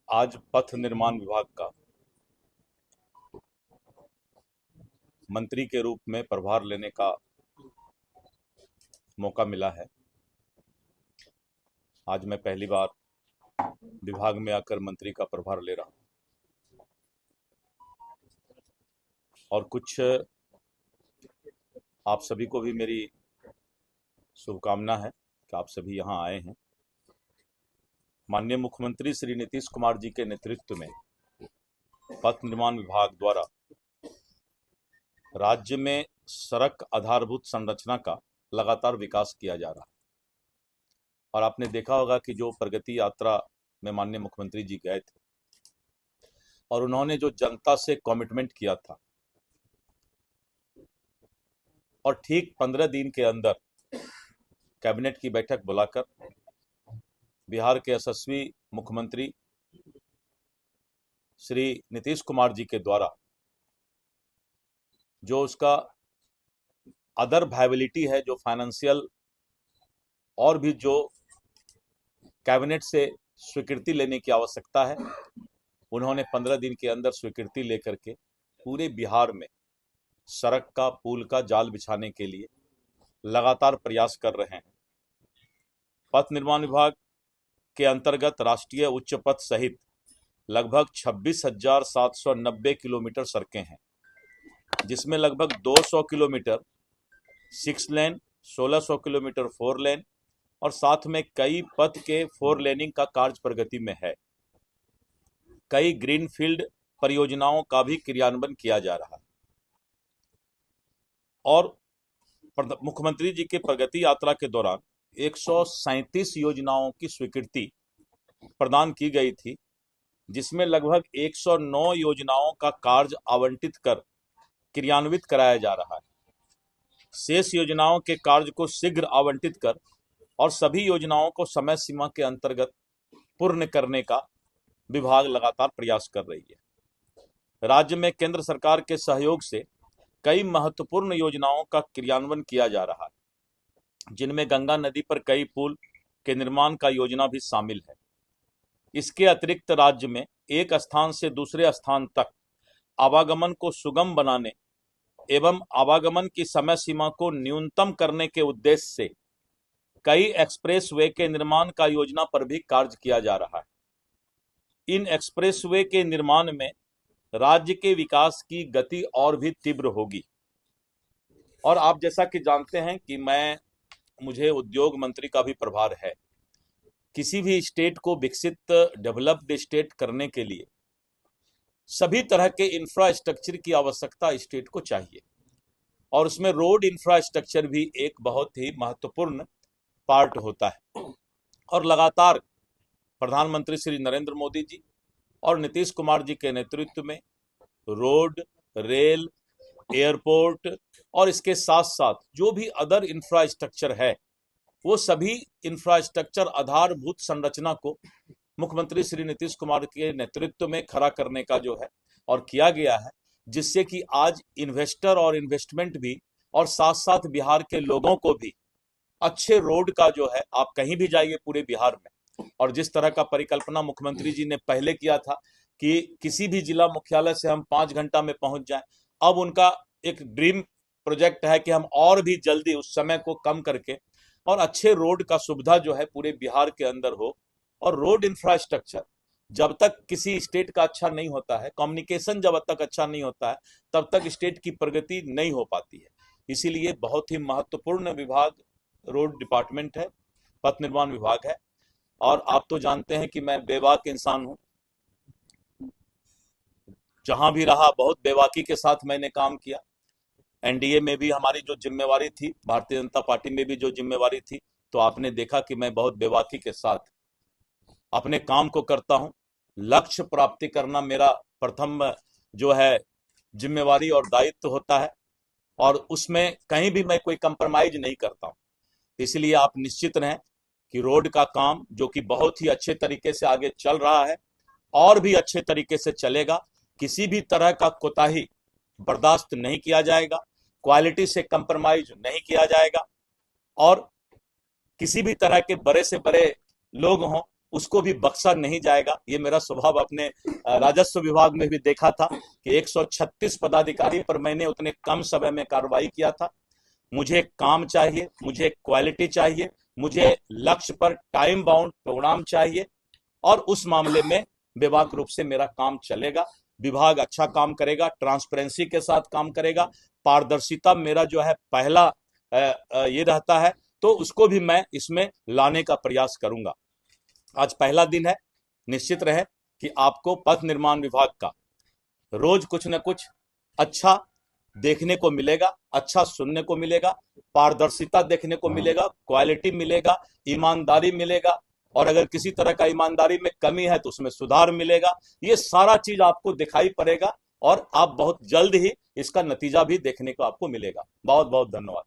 आज पथ निर्माण विभाग का मंत्री के रूप में प्रभार लेने का मौका मिला है। आज मैं पहली बार विभाग में आकर मंत्री का प्रभार ले रहा हूं और कुछ आप सभी को भी मेरी शुभकामना है कि आप सभी यहाँ आए हैं। माननीय मुख्यमंत्री श्री नीतीश कुमार जी के नेतृत्व में पथ निर्माण विभाग द्वारा राज्य में सड़क आधारभूत संरचना का लगातार विकास किया जा रहा है। और आपने देखा होगा कि जो प्रगति यात्रा में माननीय मुख्यमंत्री जी गए थे और उन्होंने जो जनता से कमिटमेंट किया था और ठीक 15 दिन के अंदर कैबिनेट की बैठक बुलाकर बिहार के यशस्वी मुख्यमंत्री श्री नीतीश कुमार जी के द्वारा जो उसका अदर वायबिलिटी है, जो फाइनेंशियल और भी जो कैबिनेट से स्वीकृति लेने की आवश्यकता है, उन्होंने 15 दिन के अंदर स्वीकृति लेकर के पूरे बिहार में सड़क का पुल का जाल बिछाने के लिए लगातार प्रयास कर रहे हैं। पथ निर्माण विभाग के अंतर्गत राष्ट्रीय उच्च पथ सहित लगभग 26,790 किलोमीटर सड़कें हैं, जिसमें लगभग 200 किलोमीटर 6 लेन, 1600 किलोमीटर 4 लेन और साथ में कई पथ के 4 लेनिंग का कार्य प्रगति में है। कई ग्रीनफील्ड परियोजनाओं का भी क्रियान्वयन किया जा रहा है और मुख्यमंत्री जी के प्रगति यात्रा के दौरान 137 योजनाओं की स्वीकृति प्रदान की गई थी, जिसमें लगभग 109 योजनाओं का कार्य आवंटित कर क्रियान्वित कराया जा रहा है। शेष योजनाओं के कार्य को शीघ्र आवंटित कर और सभी योजनाओं को समय सीमा के अंतर्गत पूर्ण करने का विभाग लगातार प्रयास कर रही है। राज्य में केंद्र सरकार के सहयोग से कई महत्वपूर्ण योजनाओं का क्रियान्वयन किया जा रहा है, जिनमें गंगा नदी पर कई पुल के निर्माण का योजना भी शामिल है। इसके अतिरिक्त राज्य में एक स्थान से दूसरे स्थान तक आवागमन को सुगम बनाने एवं आवागमन की समय सीमा को न्यूनतम करने के उद्देश्य से कई एक्सप्रेस वे के निर्माण का योजना पर भी कार्य किया जा रहा है। इन एक्सप्रेस वे के निर्माण में राज्य के विकास की गति और भी तीव्र होगी। और आप जैसा कि जानते हैं कि मुझे उद्योग मंत्री का भी प्रभार है। किसी भी स्टेट को विकसित डेवलप्ड स्टेट करने के लिए सभी तरह के इंफ्रास्ट्रक्चर की आवश्यकता स्टेट को चाहिए और उसमें रोड इंफ्रास्ट्रक्चर भी एक बहुत ही महत्वपूर्ण पार्ट होता है। और लगातार प्रधानमंत्री श्री नरेंद्र मोदी जी और नीतीश कुमार जी के नेतृत्व में रोड, रेल, एयरपोर्ट और इसके साथ साथ जो भी अदर इंफ्रास्ट्रक्चर है, वो सभी इंफ्रास्ट्रक्चर आधारभूत संरचना को मुख्यमंत्री श्री नीतीश कुमार के नेतृत्व में खड़ा करने का जो है और किया गया है, जिससे कि आज इन्वेस्टर और इन्वेस्टमेंट भी और साथ साथ बिहार के लोगों को भी अच्छे रोड का जो है, आप कहीं भी जाइए पूरे बिहार में, और जिस तरह का परिकल्पना मुख्यमंत्री जी ने पहले किया था कि किसी भी जिला मुख्यालय से हम 5 घंटा में पहुंच जाएं, अब उनका एक ड्रीम प्रोजेक्ट है कि हम और भी जल्दी उस समय को कम करके और अच्छे रोड का सुविधा जो है पूरे बिहार के अंदर हो। और रोड इंफ्रास्ट्रक्चर जब तक किसी स्टेट का अच्छा नहीं होता है, कम्युनिकेशन जब तक अच्छा नहीं होता है, तब तक स्टेट की प्रगति नहीं हो पाती है। इसीलिए बहुत ही महत्वपूर्ण विभाग रोड डिपार्टमेंट है, पथ निर्माण विभाग है। और आप तो जानते हैं कि मैं बेबाक इंसान हूं, जहां भी रहा बहुत बेबाकी के साथ मैंने काम किया। एनडीए में भी हमारी जो जिम्मेवारी थी, भारतीय जनता पार्टी में भी जो जिम्मेवारी थी, तो आपने देखा कि मैं बहुत बेबाकी के साथ अपने काम को करता हूं। लक्ष्य प्राप्ति करना मेरा प्रथम जो है जिम्मेवारी और दायित्व होता है और उसमें कहीं भी मैं कोई कंप्रोमाइज नहीं करता हूं। इसलिए आप निश्चित रहें कि रोड का काम जो कि बहुत ही अच्छे तरीके से आगे चल रहा है और भी अच्छे तरीके से चलेगा। किसी भी तरह का कोताही बर्दाश्त नहीं किया जाएगा, क्वालिटी से कंप्रोमाइज नहीं किया जाएगा और किसी भी तरह के बड़े से बड़े लोग हों उसको भी बख्शा नहीं जाएगा। ये मेरा स्वभाव अपने राजस्व विभाग में भी देखा था कि 136 पदाधिकारी पर मैंने उतने कम समय में कार्रवाई किया था। मुझे काम चाहिए, मुझे क्वालिटी चाहिए, मुझे लक्ष्य पर टाइम बाउंड प्रोग्राम चाहिए, और उस मामले में बेबाक रूप से मेरा काम चलेगा। विभाग अच्छा काम करेगा, ट्रांसपेरेंसी के साथ काम करेगा, पारदर्शिता मेरा जो है पहला ये रहता है, तो उसको भी मैं इसमें लाने का प्रयास करूंगा। आज पहला दिन है, निश्चित रहे कि आपको पथ निर्माण विभाग का रोज कुछ न कुछ अच्छा देखने को मिलेगा, अच्छा सुनने को मिलेगा, पारदर्शिता देखने को मिलेगा, क्वालिटी मिलेगा, ईमानदारी मिलेगा, और अगर किसी तरह का ईमानदारी में कमी है तो उसमें सुधार मिलेगा। ये सारा चीज आपको दिखाई पड़ेगा और आप बहुत जल्द ही इसका नतीजा भी देखने को आपको मिलेगा। बहुत बहुत धन्यवाद।